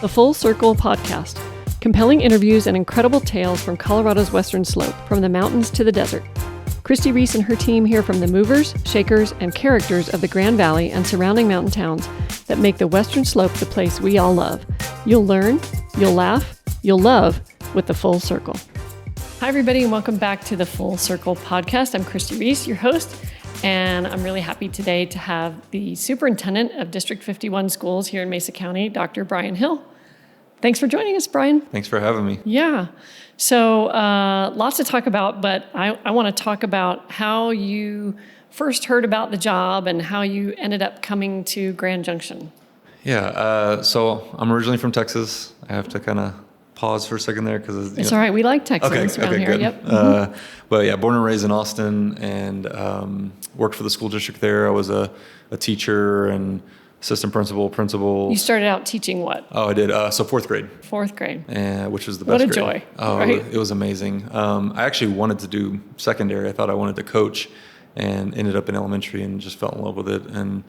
The Full Circle Podcast. Compelling interviews and incredible tales from Colorado's western slope, from the mountains to the desert. Christi Reese and her team hear from the movers, shakers, and characters of the Grand Valley and surrounding mountain towns that make the western slope the place we all love. You'll learn, you'll laugh, you'll love with The Full Circle. Hi, everybody, and welcome back to The Full Circle Podcast. I'm Christi Reese, your host, and I'm really happy today to have the Superintendent of District 51 Schools here in Mesa County, Dr. Brian Hill. Thanks for joining us, Brian. Thanks for having me. Yeah. So lots to talk about, but I want to talk about how you first heard about the job and how you ended up coming to Grand Junction. Yeah. So I'm originally from Texas. I have to kind of pause for a second there because it's all right. We like Texans around here. Good. Yep. But yeah, born and raised in Austin, and worked for the school district there. I was a teacher and assistant principal. You started out teaching what? Oh, I did. So fourth grade. Fourth grade. Which was the best grade. What a joy. Oh, right? It was amazing. I actually wanted to do secondary. I thought I wanted to coach, and ended up in elementary and just fell in love with it. And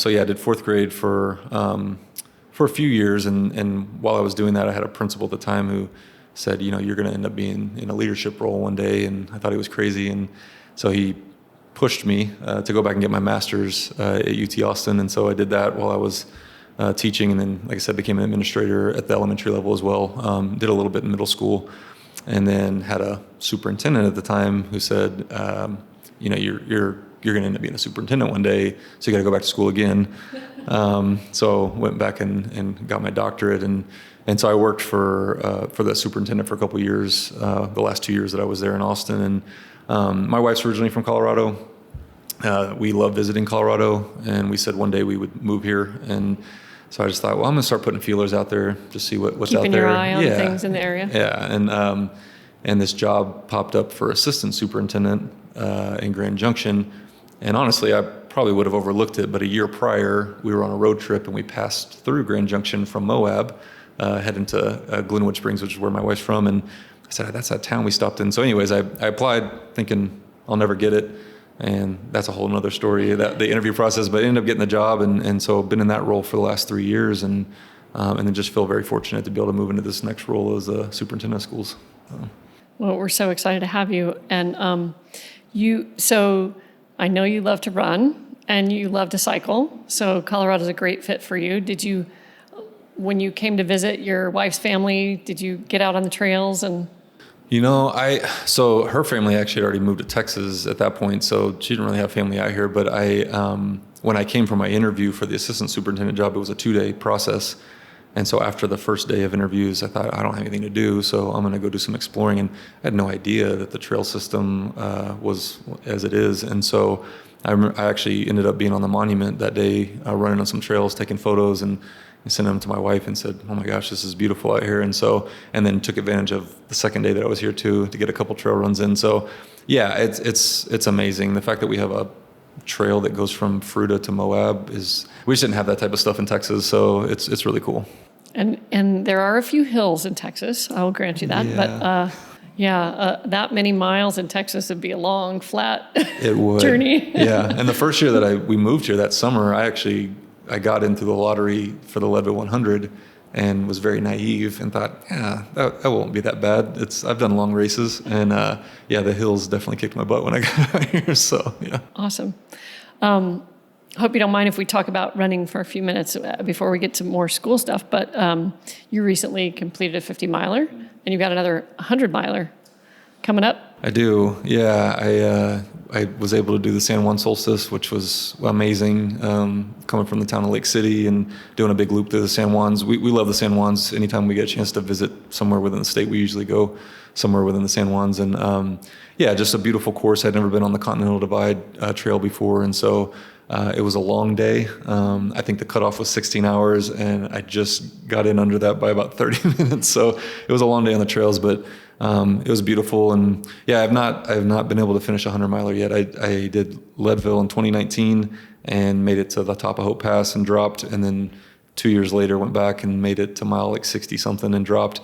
so yeah, I did fourth grade for a few years. And while I was doing that, I had a principal at the time who said, you're going to end up being in a leadership role one day. And I thought he was crazy. And so he pushed me to go back and get my master's at UT Austin. And so I did that while I was teaching, and then, like I said, became an administrator at the elementary level as well. Did a little bit in middle school, and then had a superintendent at the time who said, you're going to end up being a superintendent one day, so you got to go back to school again. So went back and got my doctorate, and so I worked for the superintendent for a couple of years, the last 2 years that I was there in Austin. And my wife's originally from Colorado. We love visiting Colorado, and we said one day we would move here. And so I just thought, well, I'm going to start putting feelers out there, just see what's Keeping out there. Keeping your eye on things in the area. Yeah, and this job popped up for assistant superintendent in Grand Junction. And honestly, I probably would have overlooked it, but a year prior, we were on a road trip, and we passed through Grand Junction from Moab, heading to Glenwood Springs, which is where my wife's from. And I said, that's that town we stopped in. So anyways, I applied thinking I'll never get it. And that's a whole nother story, the interview process, but I ended up getting the job. And so I've been in that role for the last 3 years, and then just feel very fortunate to be able to move into this next role as a superintendent of schools. Well, we're so excited to have you. And so I know you love to run and you love to cycle. So Colorado's a great fit for you. When you came to visit your wife's family, did you get out on the trails? And so her family actually had already moved to Texas at that point, so she didn't really have family out here. But when I came for my interview for the assistant superintendent job, it was a 2-day process. And so after the first day of interviews, I thought, I don't have anything to do, so I'm going to go do some exploring. And I had no idea that the trail system was as it is. And so I actually ended up being on the monument that day, running on some trails, taking photos, and sent them to my wife and said, oh my gosh, this is beautiful out here. And then took advantage of the second day that I was here too, to get a couple trail runs in. So yeah, it's amazing. The fact that we have a trail that goes from Fruita to Moab we just didn't have that type of stuff in Texas. So it's really cool. And there are a few hills in Texas, I will grant you that. Yeah. But that many miles in Texas would be a long, flat it would. journey. Yeah. And the first year that we moved here that summer, I got into the lottery for the Leadville 100 and was very naive and thought, that won't be that bad. I've done long races, and the hills definitely kicked my butt when I got out here. So yeah. Awesome. Hope you don't mind if we talk about running for a few minutes before we get to more school stuff. But you recently completed a 50-miler, and you've got another 100-miler coming up. I do, yeah. I was able to do the San Juan Solstice, which was amazing, coming from the town of Lake City and doing a big loop through the San Juans. We love the San Juans. Anytime we get a chance to visit somewhere within the state, we usually go somewhere within the San Juans. And just a beautiful course. I'd never been on the Continental Divide Trail before, and so it was a long day. I think the cutoff was 16 hours, and I just got in under that by about 30 minutes. So it was a long day on the trails, but it was beautiful. And yeah, I've not been able to finish a 100-miler yet. I did Leadville in 2019 and made it to the top of Hope Pass and dropped, and then 2 years later went back and made it to mile like 60 something and dropped.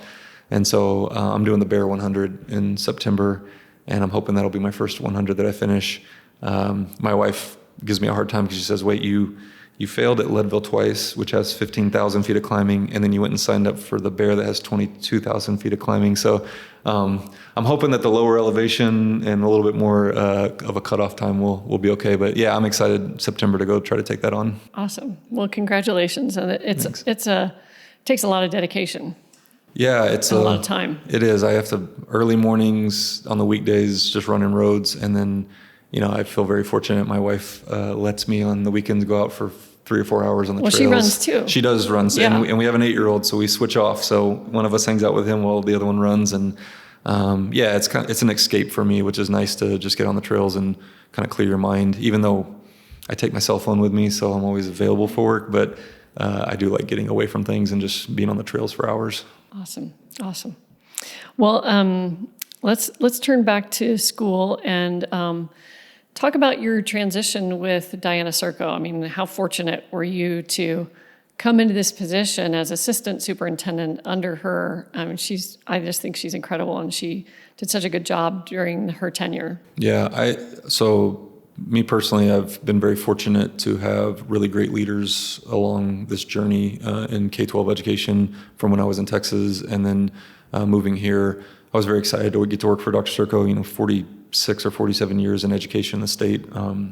And so I'm doing the Bear 100 in September, and I'm hoping that'll be my first 100 that I finish. My wife gives me a hard time because she says, wait, you you failed at Leadville twice, which has 15,000 feet of climbing, and then you went and signed up for the Bear that has 22,000 feet of climbing. So I'm hoping that the lower elevation and a little bit more of a cutoff time will be okay. But yeah, I'm excited September to go try to take that on. Awesome. Well, congratulations. And Thanks. it takes a lot of dedication. Yeah, it's a lot of time. It is. I have to early mornings on the weekdays just running roads, and then I feel very fortunate. My wife lets me on the weekends go out for 3 or 4 hours on the trails. Well, she runs too. She does run, yeah. and we have an 8-year-old, so we switch off. So one of us hangs out with him while the other one runs, and it's an escape for me, which is nice to just get on the trails and kind of clear your mind. Even though I take my cell phone with me, so I'm always available for work, but I do like getting away from things and just being on the trails for hours. Awesome. Well, let's turn back to school and talk about your transition with Diana Serco. I mean, how fortunate were you to come into this position as assistant superintendent under her? I mean, I just think she's incredible, and she did such a good job during her tenure. Yeah, so me personally, I've been very fortunate to have really great leaders along this journey in K-12 education from when I was in Texas, and then moving here. I was very excited to get to work for Dr. Serco, 46 or 47 years in education in the state.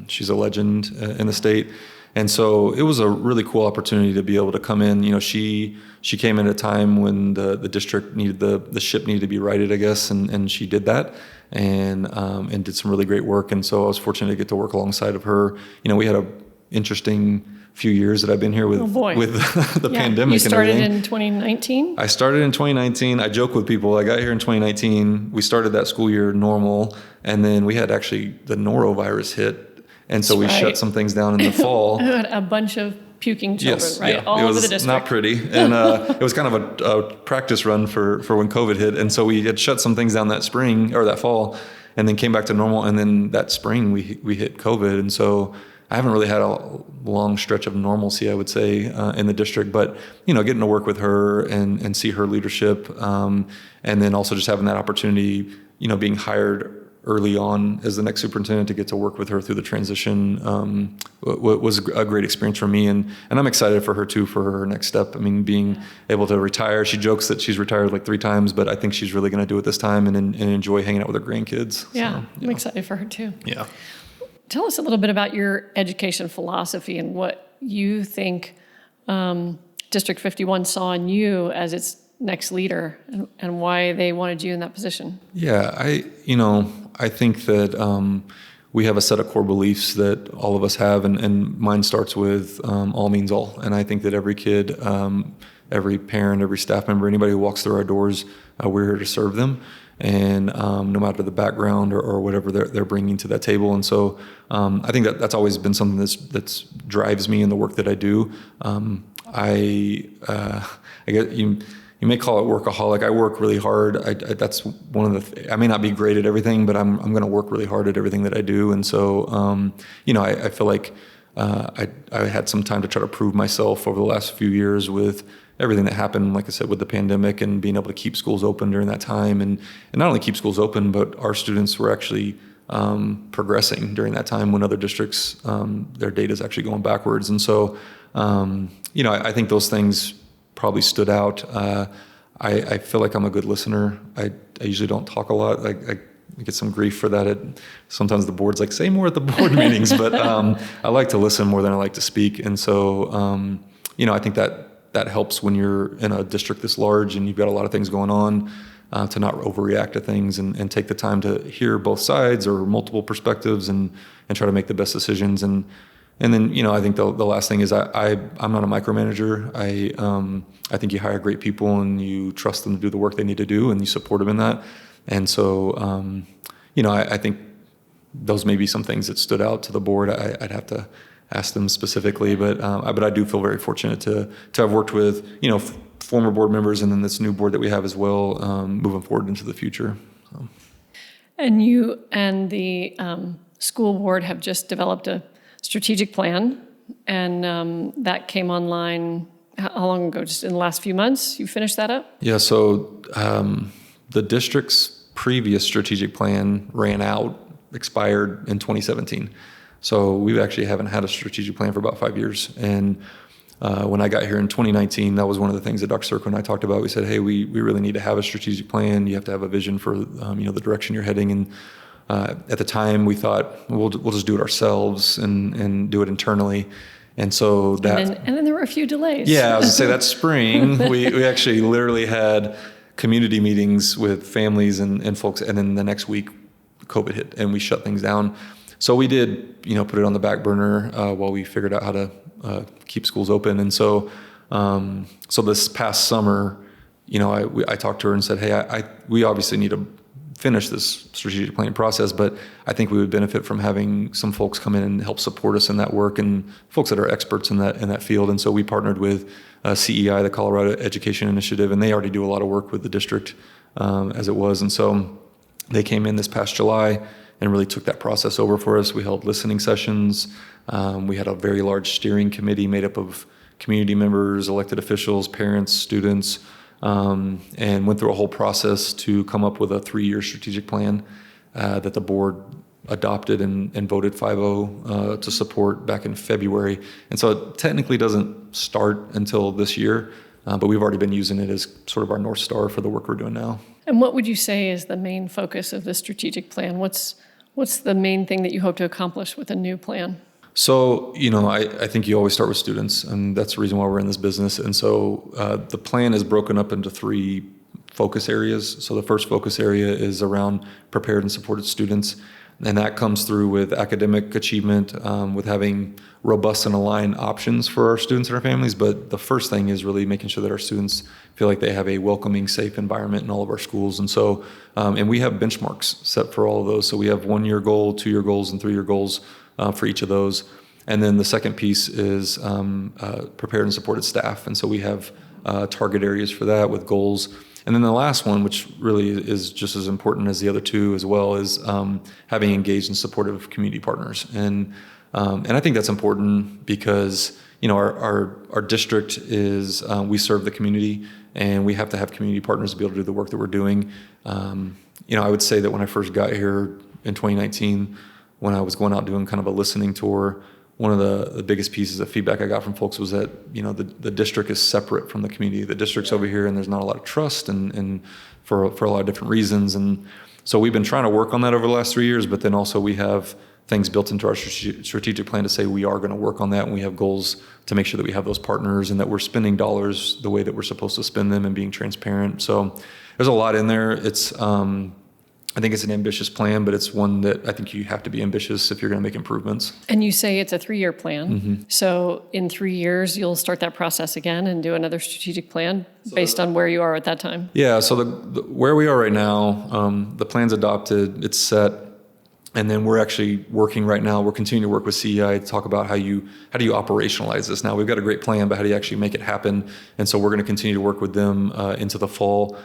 She's a legend in the state. And so it was a really cool opportunity to be able to come in. She came in at a time when the district needed the ship needed to be righted, I guess, and she did that and did some really great work. And so I was fortunate to get to work alongside of her. We had an interesting few years that I've been here with the pandemic. You started and everything. in 2019? I started in 2019. I joke with people. I got here in 2019. We started that school year normal, and then we had actually the norovirus hit, and so we shut some things down in the fall. A bunch of puking children, yes, right? Yeah. All over the district. It was not pretty, and it was kind of a practice run for when COVID hit, and so we had shut some things down that spring or that fall, and then came back to normal, and then that spring we hit COVID, and so I haven't really had a long stretch of normalcy, I would say, in the district, but getting to work with her and see her leadership, and then also just having that opportunity, being hired early on as the next superintendent to get to work with her through the transition was a great experience for me, and I'm excited for her too for her next step. I mean, being able to retire. She jokes that she's retired like 3 times, but I think she's really going to do it this time and enjoy hanging out with her grandkids. Yeah, so, I'm excited for her too. Yeah. Tell us a little bit about your education philosophy and what you think District 51 saw in you as its next leader, and why they wanted you in that position. Yeah, I think that we have a set of core beliefs that all of us have, and mine starts with all means all. And I think that every kid, every parent, every staff member, anybody who walks through our doors, we're here to serve them. And no matter the background or whatever they're bringing to that table. And so I think that's always been something that's drives me in the work that I do. I guess you may call it workaholic. I work really hard. That's one of the I may not be great at everything, but I'm going to work really hard at everything that I do. And so I feel like I had some time to try to prove myself over the last few years with everything that happened, like I said, with the pandemic and being able to keep schools open during that time. And not only keep schools open, but our students were actually progressing during that time when other districts, their data is actually going backwards. And so, I think those things probably stood out. I feel like I'm a good listener. I usually don't talk a lot. I get some grief for that. Sometimes the board's like, say more at the board meetings, but I like to listen more than I like to speak. And so, I think that helps when you're in a district this large and you've got a lot of things going on, to not overreact to things and take the time to hear both sides or multiple perspectives and try to make the best decisions. And then, I think the last thing is I'm not a micromanager. I think you hire great people and you trust them to do the work they need to do and you support them in that. And so, I think those may be some things that stood out to the board. I'd have to ask them specifically, but I do feel very fortunate to have worked with, former board members and then this new board that we have as well, moving forward into the future. So. And you and the school board have just developed a strategic plan, and that came online how long ago? Just in the last few months? You finished that up? Yeah, so the district's previous strategic plan expired in 2017. So we actually haven't had a strategic plan for about 5 years. And when I got here in 2019, that was one of the things that Dr. Circo and I talked about. We said, hey, we really need to have a strategic plan. You have to have a vision for the direction you're heading. And at the time, we thought we'll just do it ourselves and do it internally. And so that. And then there were a few delays. Yeah, I was gonna say that spring we actually literally had community meetings with families and folks, and then the next week COVID hit and we shut things down. So we did, put it on the back burner while we figured out how to keep schools open. And so this past summer, I talked to her and said, hey, we obviously need to finish this strategic planning process, but I think we would benefit from having some folks come in and help support us in that work, and folks that are experts in that field. And so we partnered with CEI, the Colorado Education Initiative, and they already do a lot of work with the district as it was. And so they came in this past July and really took that process over for us. We held listening sessions. We had a very large steering committee made up of community members, elected officials, parents, students, and went through a whole process to come up with a 3-year strategic plan that the board adopted and voted 5-0 to support back in February. And so it technically doesn't start until this year, but we've already been using it as sort of our North Star for the work we're doing now. And what would you say is the main focus of the strategic plan? What's the main thing that you hope to accomplish with a new plan? So, I think you always start with students, and that's the reason why we're in this business. And so the plan is broken up into 3 focus areas. So the first focus area is around prepared and supported students. And that comes through with academic achievement, with having robust and aligned options for our students and our families. But the first thing is really making sure that our students feel like they have a welcoming, safe environment in all of our schools. And so, and we have benchmarks set for all of those. So we have 1-year goal, 2-year goals, and 3-year goals for each of those. And then the second piece is prepared and supported staff. And so we have target areas for that with goals. And then the last one, which really is just as important as the other 2 as well, is having engaged and supportive community partners. And I think that's important because our district is we serve the community, and we have to have community partners to be able to do the work that we're doing. I would say that when I first got here in 2019, when I was going out doing kind of a listening tour, one of the biggest pieces of feedback I got from folks was that, the district is separate from the community. The district's over here, and there's not a lot of trust and for a lot of different reasons. And so we've been trying to work on that over the last 3 years, but then also we have things built into our strategic plan to say we are going to work on that, and we have goals to make sure that we have those partners and that we're spending dollars the way that we're supposed to spend them and being transparent. So there's a lot in there. I think it's an ambitious plan, but it's one that I think you have to be ambitious if you're going to make improvements. And you say it's a 3-year plan. Mm-hmm. So in 3 years, you'll start that process again and do another strategic plan based on where you are at that time? Yeah, so where we are right now, the plan's adopted, it's set, and then we're actually working right now. We're continuing to work with CEI to talk about how do you operationalize this. Now, we've got a great plan, but how do you actually make it happen? And so we're going to continue to work with them into the fall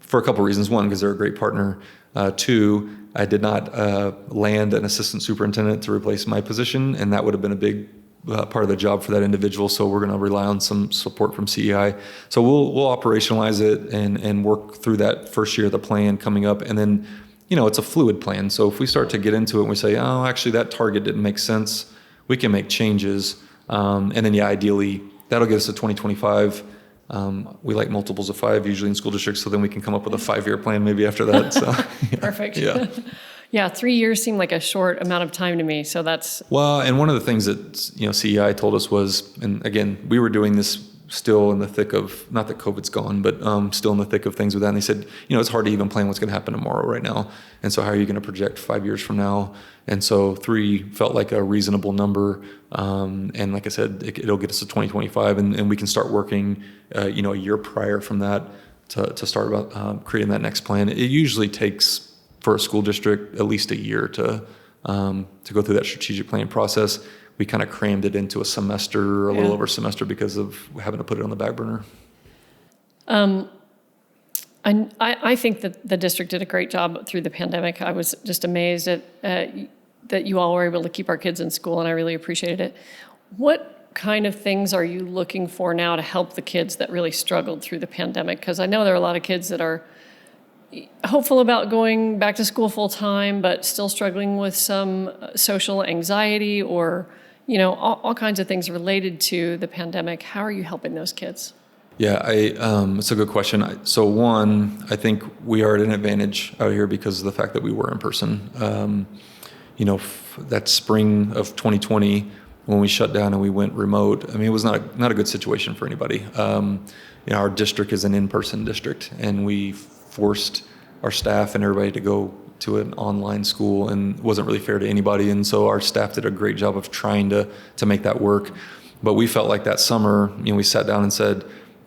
for a couple of reasons. 1, because they're a great partner. 2, I did not land an assistant superintendent to replace my position, and that would have been a big part of the job for that individual. So we're going to rely on some support from CEI. So we'll operationalize it and work through that first year of the plan coming up. And then, it's a fluid plan. So if we start to get into it and we say, oh, actually that target didn't make sense, we can make changes. And then, ideally, that'll get us to 2025. We like multiples of 5 usually in school districts, so then we can come up with a 5-year plan maybe after that. So, yeah. Perfect. Yeah. Yeah, 3 years seemed like a short amount of time to me, so that's... Well, and one of the things that, CEI told us was, and again, we were doing this still in the thick of, not that COVID's gone, but still in the thick of things with that. And they said, it's hard to even plan what's going to happen tomorrow right now. And so how are you going to project 5 years from now? And so 3 felt like a reasonable number. And like I said, it'll get us to 2025, and we can start working, a year prior from that to start about creating that next plan. It usually takes, for a school district, at least a year to go through that strategic planning process. We kind of crammed it into a semester, a little over a semester, because of having to put it on the back burner. I think that the district did a great job through the pandemic. I was just amazed at that you all were able to keep our kids in school, and I really appreciated it. What kind of things are you looking for now to help the kids that really struggled through the pandemic? Because I know there are a lot of kids that are hopeful about going back to school full time, but still struggling with some social anxiety or, all kinds of things related to the pandemic. How are you helping those kids? Yeah, it's a good question. So one, I think we are at an advantage out here because of the fact that we were in person. That spring of 2020, when we shut down and we went remote, it was not a good situation for anybody. Our district is an in-person district, and we forced our staff and everybody to go to an online school, and it wasn't really fair to anybody. And so our staff did a great job of trying to make that work. But we felt like that summer, we sat down and said,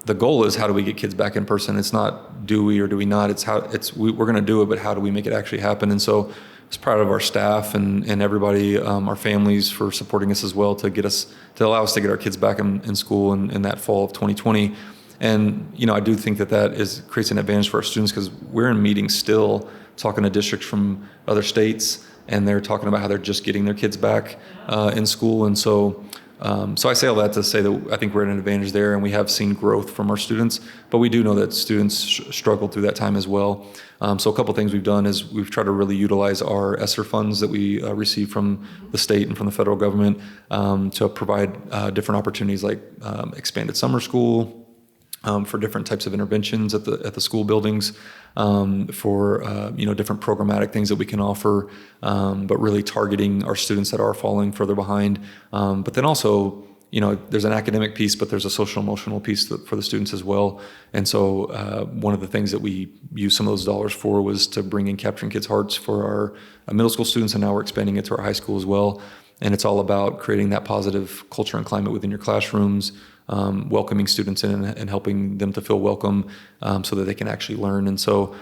the goal is how do we get kids back in person? It's not do we or do we not. We're going to do it, but how do we make it actually happen? And so I was proud of our staff and everybody, our families, for supporting us as well to allow us to get our kids back in school in that fall of 2020. And I do think that creates an advantage for our students, because we're in meetings still talking to districts from other states, and they're talking about how they're just getting their kids back in school. And so I say all that to say that I think we're at an advantage there, and we have seen growth from our students, but we do know that students struggled through that time as well. So a couple things we've done is we've tried to really utilize our ESSER funds that we receive from the state and from the federal government to provide different opportunities like expanded summer school, for different types of interventions at the school buildings, for different programmatic things that we can offer, but really targeting our students that are falling further behind. But then also, there's an academic piece, but there's a social emotional piece for the students as well. And so one of the things that we used some of those dollars for was to bring in Capturing Kids' Hearts for our middle school students, and now we're expanding it to our high school as well. And it's all about creating that positive culture and climate within your classrooms, welcoming students in and helping them to feel welcome, so that they can actually learn. And so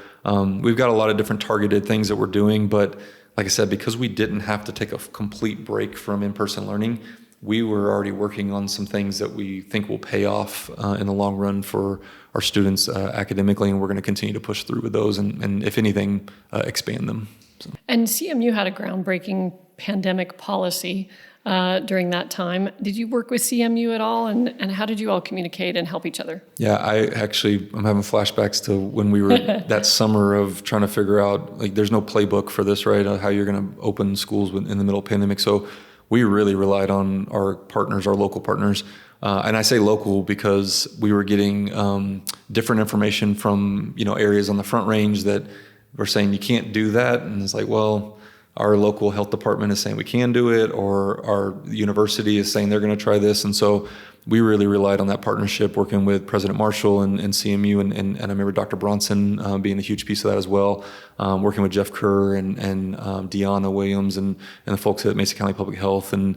we've got a lot of different targeted things that we're doing. But like I said, because we didn't have to take a complete break from in-person learning, we were already working on some things that we think will pay off in the long run for our students academically, and we're going to continue to push through with those and if anything, expand them. So. And CMU had a groundbreaking pandemic policy during that time. Did you work with CMU at all, and how did you all communicate and help each other? Yeah, I'm having flashbacks to when we were that summer of trying to figure out, there's no playbook for this, right? How you're going to open schools in the middle of pandemic. So we really relied on our partners, our local partners. And I say local because we were getting different information from, areas on the Front Range that were saying you can't do that. And it's like, well, our local health department is saying we can do it, or our university is saying they're going to try this. And so we really relied on that partnership, working with President Marshall and CMU, and I remember Dr. Bronson being a huge piece of that as well, working with Jeff Kerr and Deanna Williams and the folks at Mesa County Public Health, and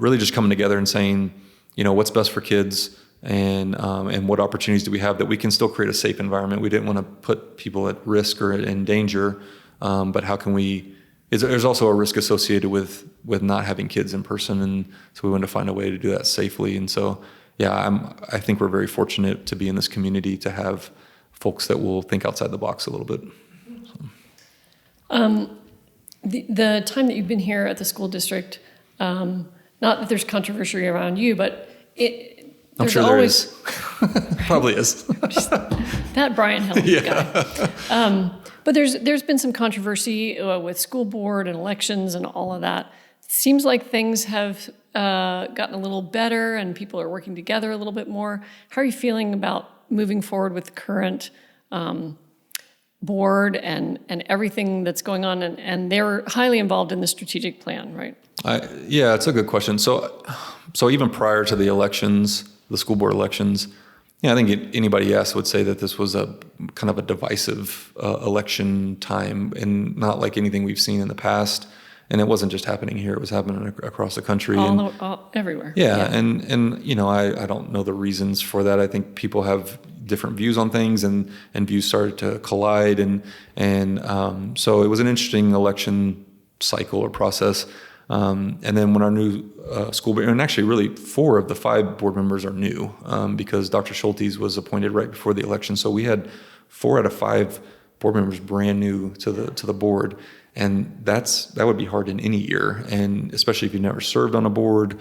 really just coming together and saying, what's best for kids, and what opportunities do we have that we can still create a safe environment. We didn't want to put people at risk or in danger, but how can we... There's also a risk associated with not having kids in person, and so we wanted to find a way to do that safely. And so, I think we're very fortunate to be in this community, to have folks that will think outside the box a little bit. So. The time that you've been here at the school district, not that there's controversy around you, but I'm sure there is. Probably is. That Brian Hill guy. But there's been some controversy with school board and elections and all of that. It seems like things have gotten a little better and people are working together a little bit more. How are you feeling about moving forward with the current board and everything that's going on? And they're highly involved in the strategic plan, right? Yeah, it's a good question. So even prior to the elections, the school board elections, I think anybody asked would say that this was a kind of a divisive election time, and not like anything we've seen in the past. And it wasn't just happening here; it was happening across the country, everywhere. Yeah. And I don't know the reasons for that. I think people have different views on things, and views started to collide, and so it was an interesting election cycle or process. And then when our new school board, and actually really 4 of the 5 board members are new, because Dr. Schultes was appointed right before the election. So we had 4 out of 5 board members brand new to the board. And that would be hard in any year. And especially if you've never served on a board,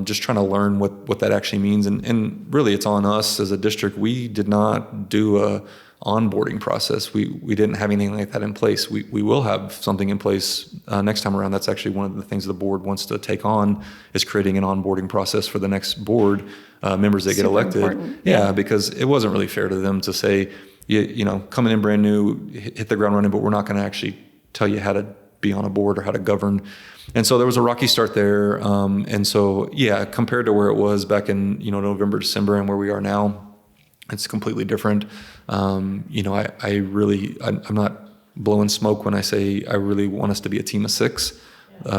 just trying to learn what that actually means. And really it's on us as a district. We did not do a onboarding process. We didn't have anything like that in place. We will have something in place next time around. That's actually one of the things the board wants to take on, is creating an onboarding process for the next board members that get elected. Important. Yeah, because it wasn't really fair to them to say, coming in brand new, hit the ground running, but we're not going to actually tell you how to be on a board or how to govern. And so there was a rocky start there. And so, compared to where it was back in, November, December, and where we are now, it's completely different. I'm not blowing smoke when I say I really want us to be a team of 6,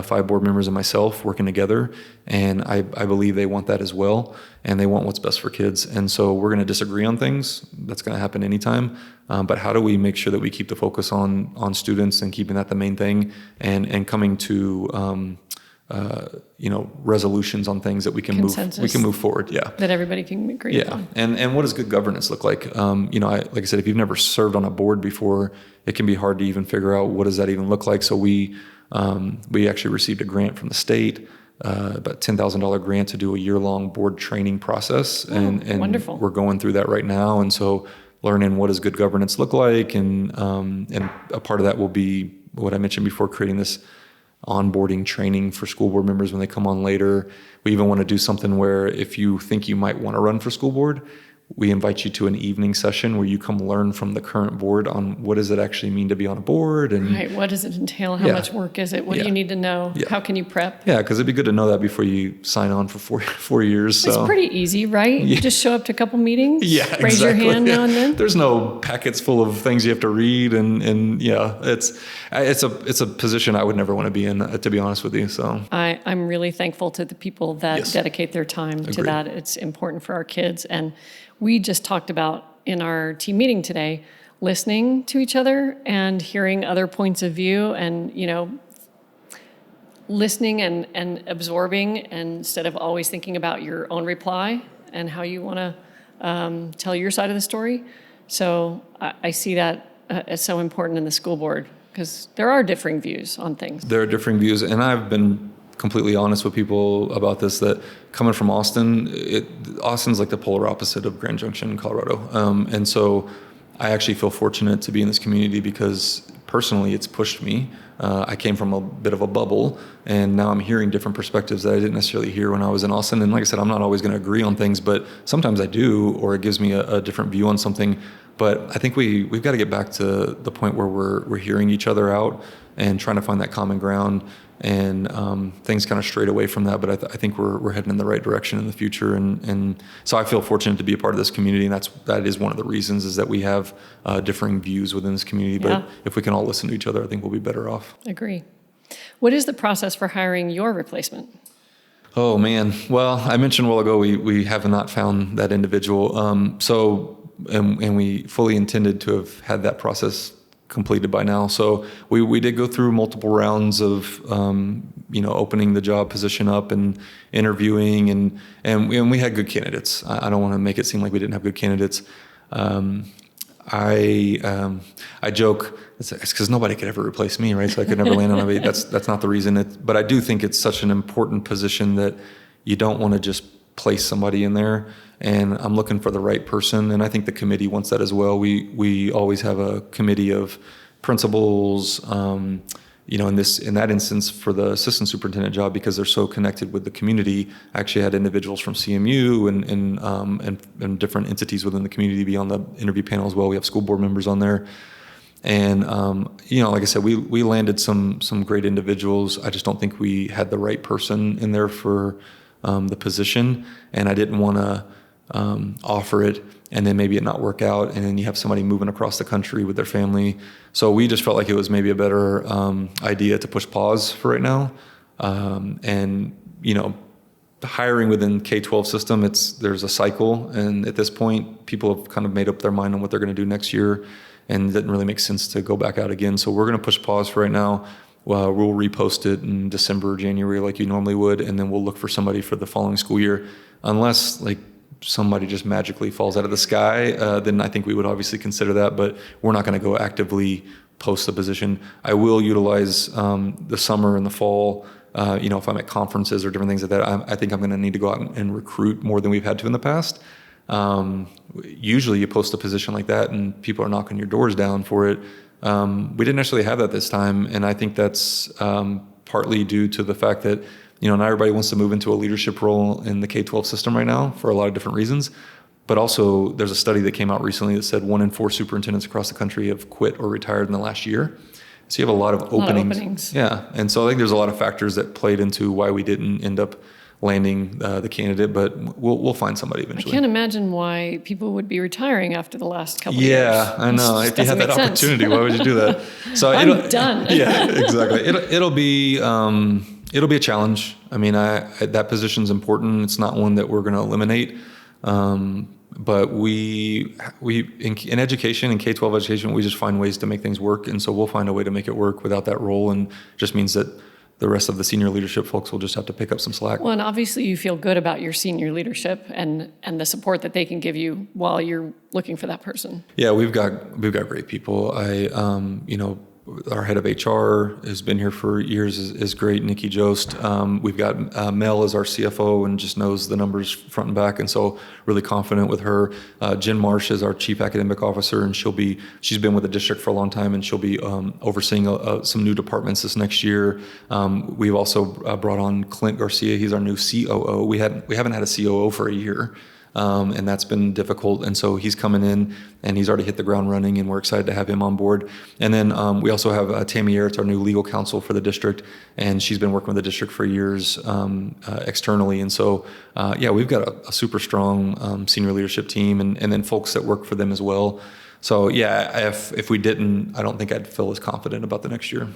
5 board members and myself working together. And I believe they want that as well. And they want what's best for kids. And so we're going to disagree on things. That's going to happen anytime. But how do we make sure that we keep the focus on students and keeping that the main thing, and coming to resolutions on things that we can move forward. Yeah. That everybody can agree upon. And what does good governance look like? Like I said, if you've never served on a board before, it can be hard to even figure out what does that even look like. So we actually received a grant from the state, about $10,000 grant to do a year-long board training process. And wonderful. We're going through that right now. And so learning what does good governance look like. And a part of that will be what I mentioned before, creating this onboarding training for school board members when they come on later. We even want to do something where if you think you might want to run for school board, we invite you to an evening session where you come learn from the current board on what does it actually mean to be on a board. And right. What does it entail? How much work is it? What do you need to know? Yeah. How can you prep? Yeah, because it'd be good to know that before you sign on for four years. It's pretty easy, right? You just show up to a couple meetings, raise your hand now and then. There's no packets full of things you have to read, and it's a position I would never want to be in, to be honest with you. So I'm really thankful to the people that dedicate their time to that. It's important for our kids. And we just talked about in our team meeting today, listening to each other and hearing other points of view, and listening and absorbing, instead of always thinking about your own reply and how you want to tell your side of the story. So I see that as so important in the school board, because there are differing views on things. There are differing views, and I've been completely honest with people about this, that coming from Austin, Austin's like the polar opposite of Grand Junction, Colorado. And so I actually feel fortunate to be in this community because personally it's pushed me. I came from a bit of a bubble, and now I'm hearing different perspectives that I didn't necessarily hear when I was in Austin. And like I said, I'm not always going to agree on things, but sometimes I do, or it gives me a different view on something. But I think we've got to get back to the point where we're hearing each other out and trying to find that common ground, and things kind of strayed away from that. But I think we're heading in the right direction in the future, and so I feel fortunate to be a part of this community, and that is one of the reasons, is that we have differing views within this community. But if we can all listen to each other, I think we'll be better off. Agree. What is the process for hiring your replacement? Oh man, well, I mentioned a while ago we have not found that individual. And we fully intended to have had that process completed by now. So we did go through multiple rounds of opening the job position up and interviewing, and we had good candidates. I don't want to make it seem like we didn't have good candidates. I joke it's because nobody could ever replace me, right? So I could never land on anybody. That's not the reason. But I do think it's such an important position that you don't want to just place somebody in there, and I'm looking for the right person, and I think the committee wants that as well. We always have a committee of principals, in that instance for the assistant superintendent job, because they're so connected with the community. I actually had individuals from CMU and different entities within the community be on the interview panel as well. We have school board members on there. And, like I said, we landed some great individuals. I just don't think we had the right person in there for the position, and I didn't want to offer it and then maybe it not work out, and then you have somebody moving across the country with their family. So we just felt like it was maybe a better idea to push pause for right now. Hiring within K-12 system, there's a cycle, and at this point, people have kind of made up their mind on what they're going to do next year, and it didn't really make sense to go back out again. So we're going to push pause for right now. We'll repost it in December, January, like you normally would, and then we'll look for somebody for the following school year. Unless somebody just magically falls out of the sky, then I think we would obviously consider that, but we're not going to go actively post the position. I will utilize the summer and the fall, if I'm at conferences or different things like that. I think I'm going to need to go out and recruit more than we've had to in the past. Usually you post a position like that and people are knocking your doors down for it. We didn't necessarily have that this time, and I think that's partly due to the fact that not everybody wants to move into a leadership role in the K-12 system right now for a lot of different reasons. But also, there's a study that came out recently that said 1 in 4 superintendents across the country have quit or retired in the last year. So you have a lot of openings. Yeah, and so I think there's a lot of factors that played into why we didn't end up landing the candidate, but we'll find somebody eventually. I can't imagine why people would be retiring after the last couple of years. Yeah, I know. If you had that opportunity, why would you do that? So I'm done. Yeah, exactly. It'll be a challenge. I mean, that position's important. It's not one that we're going to eliminate. But we in education, in K-12 education, we just find ways to make things work. And so we'll find a way to make it work without that role. And just means that the rest of the senior leadership folks will just have to pick up some slack. Well, and obviously you feel good about your senior leadership and the support that they can give you while you're looking for that person. Yeah, we've got great people. Our head of HR has been here for years, is great, Nikki Jost. We've got Mel as our CFO and just knows the numbers front and back, and so really confident with her. Jen Marsh is our chief academic officer, and she's been with the district for a long time, and she'll be overseeing some new departments this next year. We've also brought on Clint Garcia. He's our new COO. We haven't had a COO for a year. And that's been difficult. And so he's coming in and he's already hit the ground running, and we're excited to have him on board. And then we also have Tammy Ayers, our new legal counsel for the district, and she's been working with the district for years externally. And so, we've got a super strong senior leadership team and then folks that work for them as well. So, if we didn't, I don't think I'd feel as confident about the next year.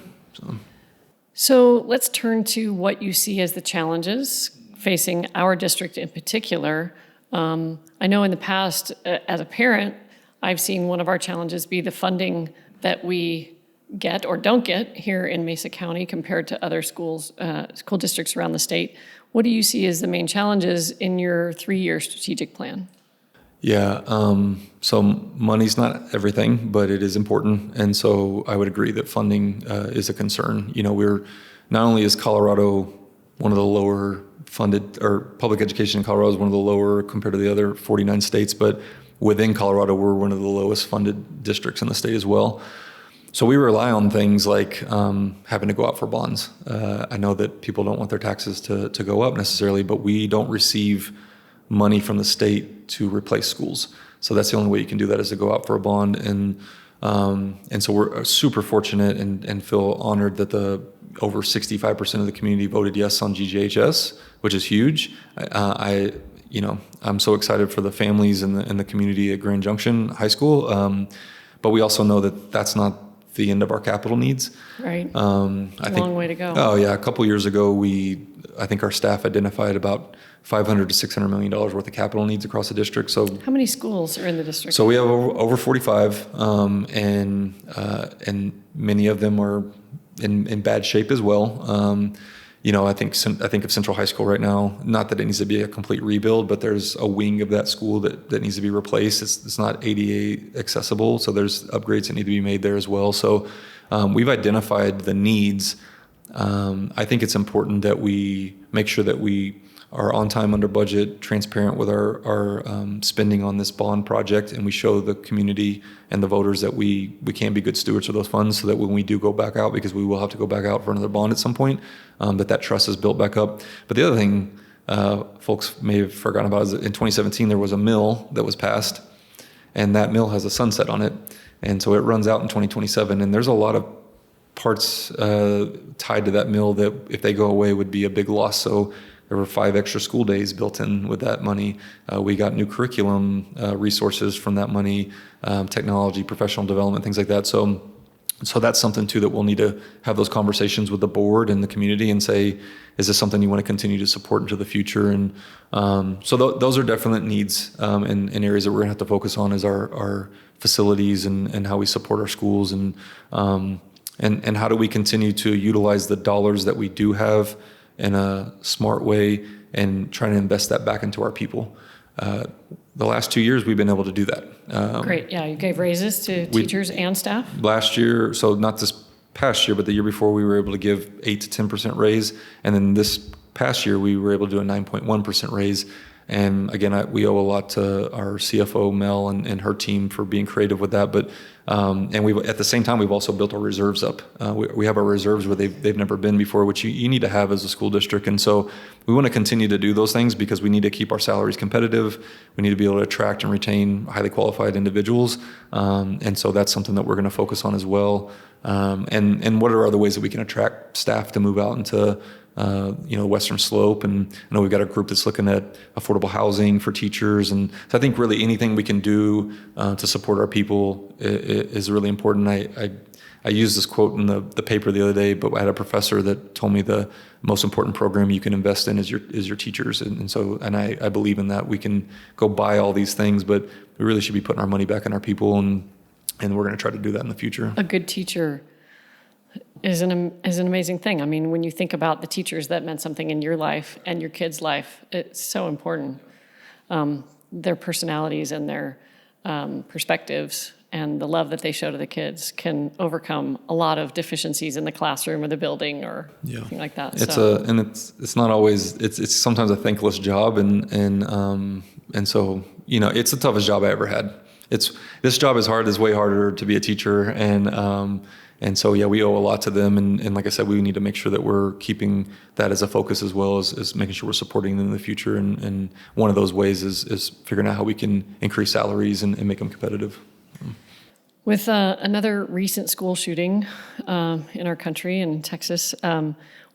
So let's turn to what you see as the challenges facing our district in particular. I know in the past, as a parent, I've seen one of our challenges be the funding that we get or don't get here in Mesa County compared to other school districts around the state. What do you see as the main challenges in your 3-year strategic plan? Yeah, so money's not everything, but it is important. And so I would agree that funding is a concern. We're not only is Colorado one of the lower funded, or public education in Colorado is one of the lower compared to the other 49 states, but within Colorado, we're one of the lowest funded districts in the state as well. So we rely on things like having to go out for bonds. I know that people don't want their taxes to go up necessarily, but we don't receive money from the state to replace schools. So that's the only way you can do that, is to go out for a bond. And so we're super fortunate and feel honored that over 65% of the community voted yes on GGHS, which is huge. I'm so excited for the families and the community at Grand Junction High School. But we also know that that's not the end of our capital needs. Right. I think, long way to go. Oh yeah. A couple years ago, I think our staff identified about $500 to $600 million worth of capital needs across the district. So how many schools are in the district? So we have over 45, and many of them are in bad shape as well. I think of Central High School right now. Not that it needs to be a complete rebuild, but there's a wing of that school that needs to be replaced. It's not ADA accessible, so there's upgrades that need to be made there as well. So we've identified the needs. I think it's important that we make sure that we are on time, under budget, transparent with our spending on this bond project, and we show the community and the voters that we can be good stewards of those funds, so that when we do go back out, because we will have to go back out for another bond at some point, that trust is built back up. But the other thing folks may have forgotten about is that in 2017 there was a mill that was passed, and that mill has a sunset on it, and so it runs out in 2027, and there's a lot of parts tied to that mill that, if they go away, would be a big loss. So there were 5 extra school days built in with that money. We got new curriculum resources from that money, technology, professional development, things like that. So that's something too that we'll need to have those conversations with the board and the community and say, is this something you want to continue to support into the future? And those are definite needs in areas that we're going to have to focus on, is our facilities and how we support our schools, and how do we continue to utilize the dollars that we do have in a smart way and trying to invest that back into our people. The last 2 years, we've been able to do that. Great. Yeah, you gave raises to teachers and staff? Last year, so not this past year, but the year before, we were able to give 8 to 10% raise. And then this past year, we were able to do a 9.1% raise. And again, we owe a lot to our CFO Mel and her team for being creative with that. But and we at the same time we've also built our reserves up. We have our reserves where they've never been before, which you need to have as a school district. And so we want to continue to do those things because we need to keep our salaries competitive. We need to be able to attract and retain highly qualified individuals. And so that's something that we're going to focus on as well. And what are other ways that we can attract staff to move out into Western Slope? And I know we've got a group that's looking at affordable housing for teachers. And so I think really anything we can do to support our people is really important. I used this quote in the paper the other day, but I had a professor that told me the most important program you can invest in is your teachers. And I believe in that. We can go buy all these things, but we really should be putting our money back in our people, and we're going to try to do that in the future. A good teacher is an amazing thing. I mean, when you think about the teachers that meant something in your life and your kids' life, it's so important. Their personalities and their perspectives and the love that they show to the kids can overcome a lot of deficiencies in the classroom or the building or anything like that. It's not always, it's sometimes a thankless job, and so it's the toughest job I ever had. This job is hard. It's way harder to be a teacher, and so we owe a lot to them, and like I said, we need to make sure that we're keeping that as a focus as well as making sure we're supporting them in the future. And one of those ways is figuring out how we can increase salaries and make them competitive. With another recent school shooting in our country in Texas,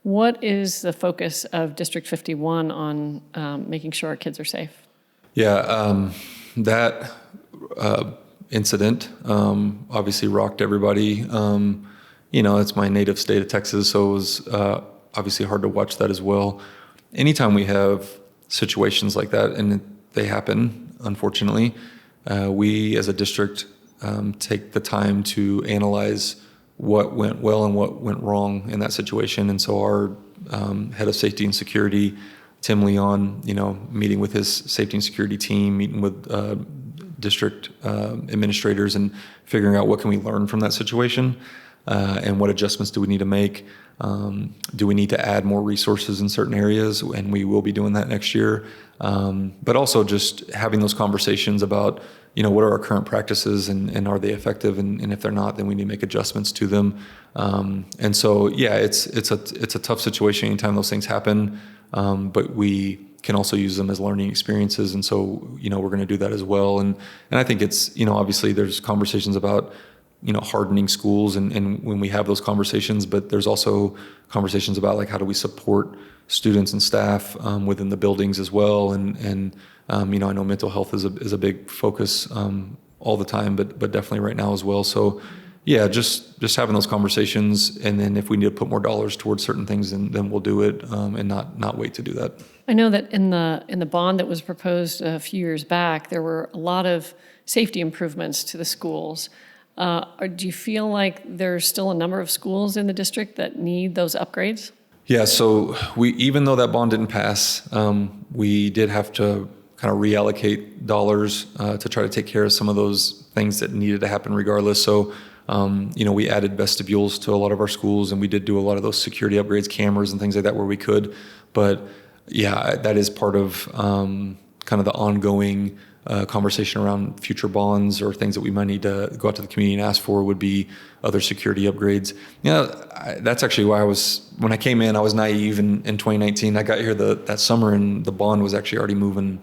what is the focus of District 51 on making sure our kids are safe? That incident obviously rocked everybody. It's my native state of Texas, so it was obviously hard to watch that as well. Anytime we have situations like that, and they happen, unfortunately, we as a district take the time to analyze what went well and what went wrong in that situation. And so our head of safety and security, Tim Leon, meeting with his safety and security team, meeting with district administrators and figuring out what can we learn from that situation, and what adjustments do we need to make. Do we need to add more resources in certain areas? And we will be doing that next year. But also just having those conversations about, what are our current practices and are they effective? And if they're not, then we need to make adjustments to them. And so, it's a tough situation anytime those things happen. But we can also use them as learning experiences. And so, we're going to do that as well. And I think it's, obviously there's conversations about, hardening schools and when we have those conversations, but there's also conversations about like, how do we support students and staff within the buildings as well. And I know mental health is a big focus all the time, but definitely right now as well. So just having those conversations, and then if we need to put more dollars towards certain things, then we'll do it, and not wait to do that. I know that in the bond that was proposed a few years back, there were a lot of safety improvements to the schools. Do you feel like there's still a number of schools in the district that need those upgrades? Yeah, so even though that bond didn't pass, we did have to kind of reallocate dollars to try to take care of some of those things that needed to happen regardless. So, we added vestibules to a lot of our schools, and we did do a lot of those security upgrades, cameras and things like that where we could. But that is part of kind of the ongoing conversation around future bonds or things that we might need to go out to the community and ask for would be other security upgrades. That's actually why when I came in, I was naive in 2019. I got here that summer and the bond was actually already moving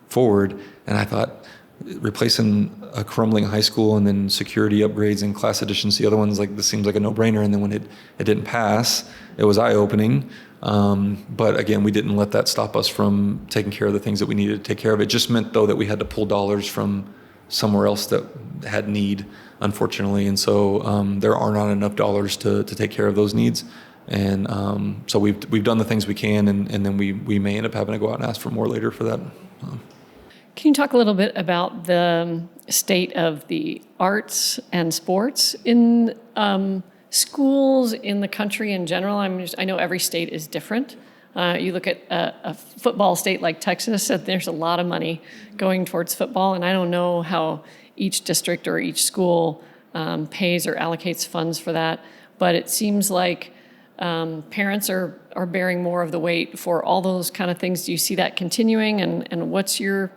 forward. And I thought replacing a crumbling high school and then security upgrades and class additions to the other ones, like this seems like a no-brainer. And then when it didn't pass, it was eye-opening. But again, we didn't let that stop us from taking care of the things that we needed to take care of. It just meant, though, that we had to pull dollars from somewhere else that had need, unfortunately. And so there are not enough dollars to take care of those needs. And so we've done the things we can, and then we may end up having to go out and ask for more later for that. Can you talk a little bit about the state of the arts and sports in schools in the country in general? I know every state is different. You look at a football state like Texas, and there's a lot of money going towards football, and I don't know how each district or each school pays or allocates funds for that, but it seems like parents are bearing more of the weight for all those kind of things. Do you see that continuing? And what's your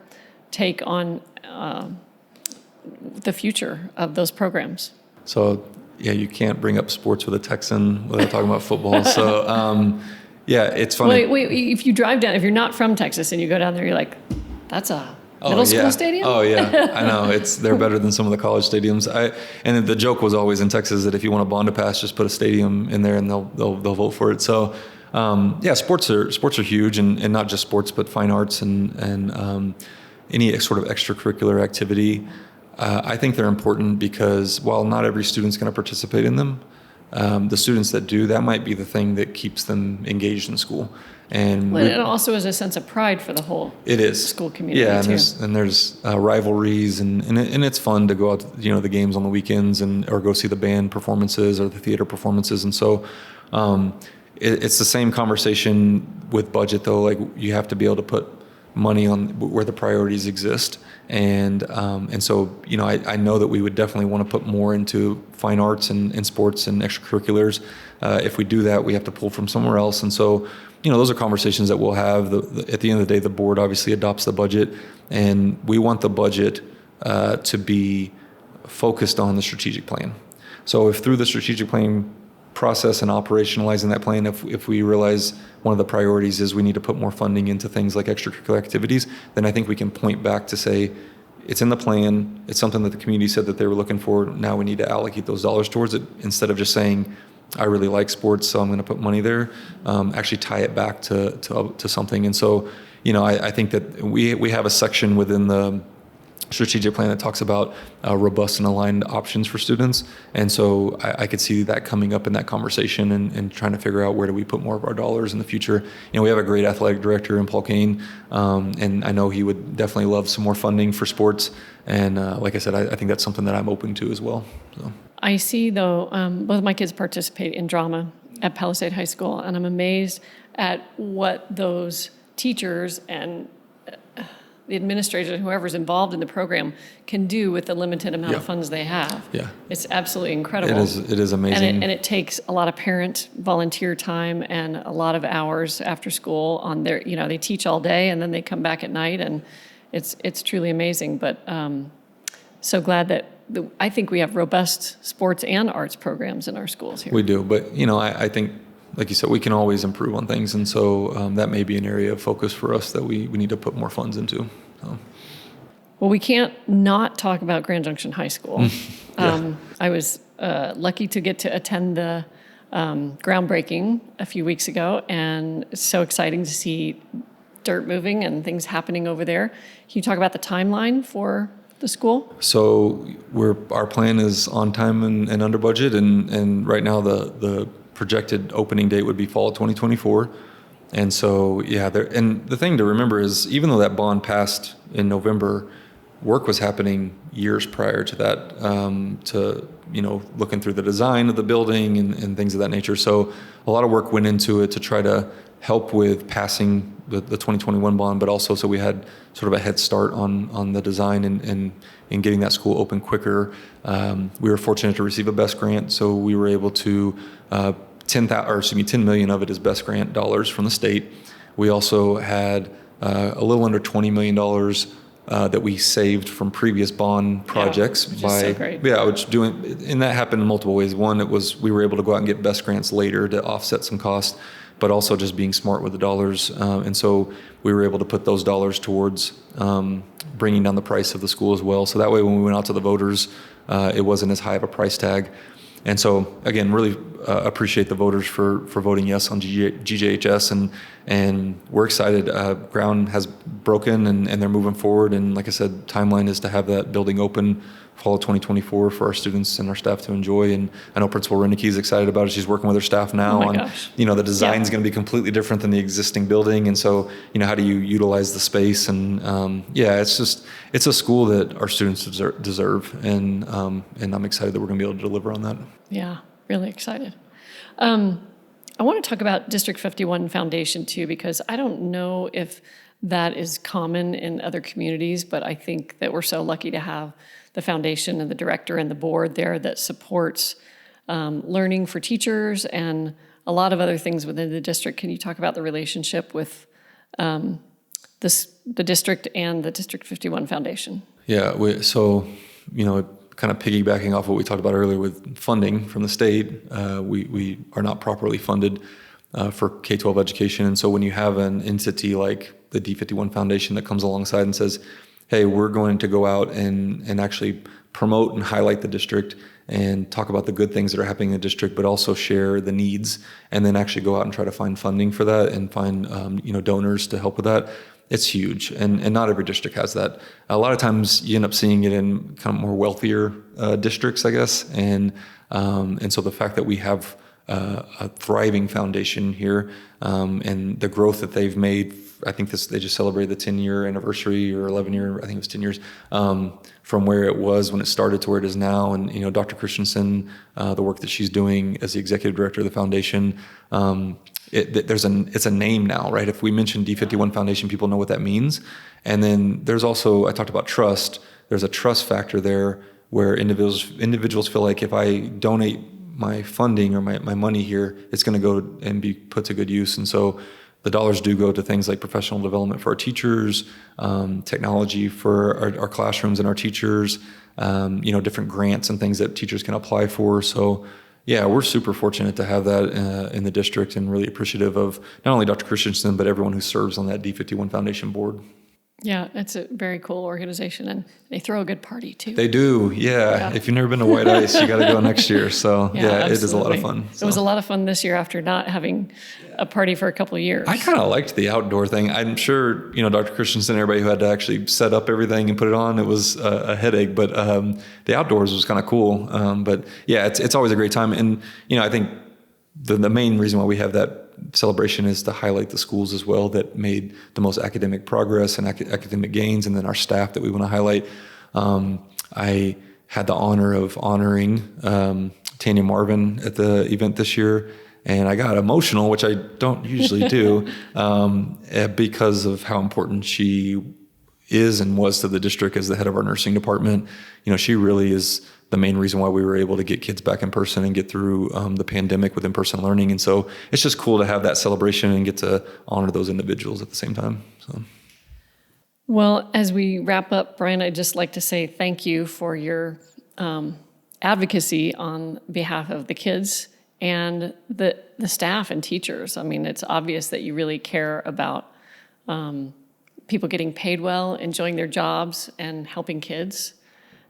take on the future of those programs? So, yeah, you can't bring up sports with a Texan without talking about football. So, yeah, it's funny. Wait, if you drive down, if you're not from Texas and you go down there, you're like, that's a middle school stadium? Oh, yeah. I know. They're better than some of the college stadiums. And the joke was always in Texas that if you want a bond to pass, just put a stadium in there and they'll vote for it. So, yeah, sports are huge, and not just sports, but fine arts and any sort of extracurricular activity. I think they're important because while not every student's going to participate in them, the students that do, that might be the thing that keeps them engaged in school. And it also is a sense of pride for the whole school community. Yeah, too. and there's rivalries, and it's fun to go out to, the games on the weekends or go see the band performances or the theater performances. And so it's the same conversation with budget, though. Like, you have to be able to put money on where the priorities exist. And so, I know that we would definitely want to put more into fine arts and sports and extracurriculars. If we do that, we have to pull from somewhere else. And so, those are conversations that we'll have. At the end of the day, the board obviously adopts the budget, and we want the budget to be focused on the strategic plan. So if through the strategic plan process and operationalizing that plan, if we realize one of the priorities is we need to put more funding into things like extracurricular activities, then I think we can point back to say, it's in the plan, it's something that the community said that they were looking for, now we need to allocate those dollars towards it, instead of just saying, I really like sports, so I'm going to put money there. Actually tie it back to something. And so, I think that we have a section within the strategic plan that talks about robust and aligned options for students. And so I could see that coming up in that conversation and trying to figure out where do we put more of our dollars in the future. We have a great athletic director in Paul Kane, and I know he would definitely love some more funding for sports. And like I said, I think that's something that I'm open to as well. So. I see, though, both of my kids participate in drama at Palisade High School, and I'm amazed at what those teachers and the administrators and whoever's involved in the program can do with the limited amount of funds they have. Yeah. It's absolutely incredible. It is amazing. And it takes a lot of parent volunteer time and a lot of hours after school on their, they teach all day and then they come back at night, and it's truly amazing. But so glad that I think we have robust sports and arts programs in our schools here. We do, but I think, like you said, we can always improve on things, and so that may be an area of focus for us that we need to put more funds into. So. Well, we can't not talk about Grand Junction High School. Yeah. I was lucky to get to attend the groundbreaking a few weeks ago, and it's so exciting to see dirt moving and things happening over there. Can you talk about the timeline for the school? So our plan is on time and under budget, and right now the projected opening date would be fall of 2024. And so, and the thing to remember is, even though that bond passed in November, work was happening years prior to that, looking through the design of the building and things of that nature. So a lot of work went into it to try to help with passing the 2021 bond, but also so we had sort of a head start on the design and getting that school open quicker. We were fortunate to receive a BEST grant, so we were able to $10 million of it is BEST grant dollars from the state. We also had a little under $20 million that we saved from previous bond projects. Which is so great. And that happened in multiple ways. One, it was we were able to go out and get BEST grants later to offset some costs, but also just being smart with the dollars. And so we were able to put those dollars towards bringing down the price of the school as well. So that way, when we went out to the voters, it wasn't as high of a price tag. And so, again, really appreciate the voters for voting yes on GJHS, and we're excited. Ground has broken, and they're moving forward. And like I said, timeline is to have that building open fall of 2024 for our students and our staff to enjoy. And I know Principal Renicky is excited about it. She's working with her staff now on, the design is going to be completely different than the existing building. And so, how do you utilize the space? And it's a school that our students deserve. And I'm excited that we're going to be able to deliver on that. Yeah, really excited. I want to talk about District 51 Foundation too, because I don't know if that is common in other communities, but I think that we're so lucky to have the foundation and the director and the board there that supports learning for teachers and a lot of other things within the district. Can you talk about the relationship with the district and the District 51 Foundation? Yeah, kind of piggybacking off what we talked about earlier with funding from the state, we are not properly funded for K-12 education. And so when you have an entity like the D51 Foundation that comes alongside and says, hey, we're going to go out and actually promote and highlight the district and talk about the good things that are happening in the district, but also share the needs, and then actually go out and try to find funding for that and find donors to help with that. It's huge, and not every district has that. A lot of times you end up seeing it in kind of more wealthier districts, I guess, and so the fact that we have a thriving foundation here, and the growth that they've made. I think they just celebrated the 10-year anniversary or 11-year. I think it was 10 years from where it was when it started to where it is now. And Dr. Christensen, the work that she's doing as the executive director of the foundation, it's a name now, right? If we mention D51 Foundation, people know what that means. And then there's also, I talked about trust. There's a trust factor there where individuals feel like if I donate my funding or my money here, it's going to go and be put to good use. And so the dollars do go to things like professional development for our teachers, technology for our classrooms and our teachers, different grants and things that teachers can apply for. So yeah, we're super fortunate to have that in the district, and really appreciative of not only Dr. Christensen, but everyone who serves on that D51 Foundation board. Yeah, it's a very cool organization, and they throw a good party too. They do, yeah. If you've never been to White Ice, you got to go next year. So yeah, it is a lot of fun. So. It was a lot of fun this year after not having a party for a couple of years. I kind of liked the outdoor thing. I'm sure, Dr. Christensen and everybody who had to actually set up everything and put it on, it was a headache, but the outdoors was kind of cool. But yeah, it's always a great time. And, I think the main reason why we have that celebration is to highlight the schools as well that made the most academic progress and academic gains, and then our staff that we want to highlight. I had the honor of honoring Tanya Marvin at the event this year, and I got emotional, which I don't usually do, because of how important she is and was to the district as the head of our nursing department. She really is the main reason why we were able to get kids back in person and get through the pandemic with in-person learning. And so it's just cool to have that celebration and get to honor those individuals at the same time. So. Well, as we wrap up, Brian, I'd just like to say thank you for your advocacy on behalf of the kids and the staff and teachers. I mean, it's obvious that you really care about people getting paid well, enjoying their jobs, and helping kids.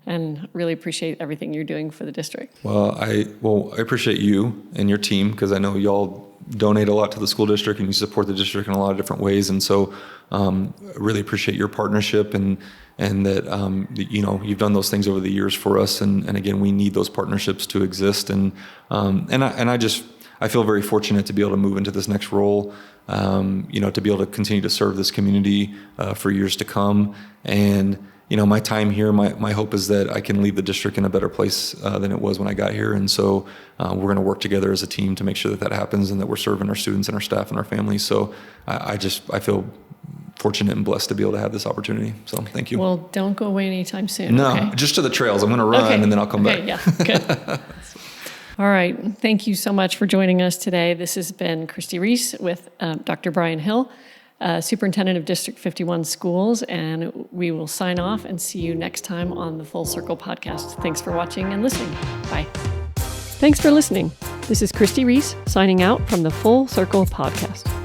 And really appreciate everything you're doing for the district. Well, I appreciate you and your team, because I know y'all donate a lot to the school district and you support the district in a lot of different ways. And so really appreciate your partnership and that, you've done those things over the years for us. And again, we need those partnerships to exist. And I feel very fortunate to be able to move into this next role, to be able to continue to serve this community for years to come. And my time here, my hope is that I can leave the district in a better place than it was when I got here. And so we're going to work together as a team to make sure that happens and that we're serving our students and our staff and our families. So I feel fortunate and blessed to be able to have this opportunity. So thank you. Well, don't go away anytime soon. No, okay? Just to the trails. I'm going to run and then I'll come back. Yeah, good. All right. Thank you so much for joining us today. This has been Christi Reese with Dr. Brian Hill, Superintendent of District 51 Schools, and we will sign off and see you next time on the Full Circle podcast. Thanks for watching and listening. Bye. Thanks for listening. This is Christi Reese signing out from the Full Circle podcast.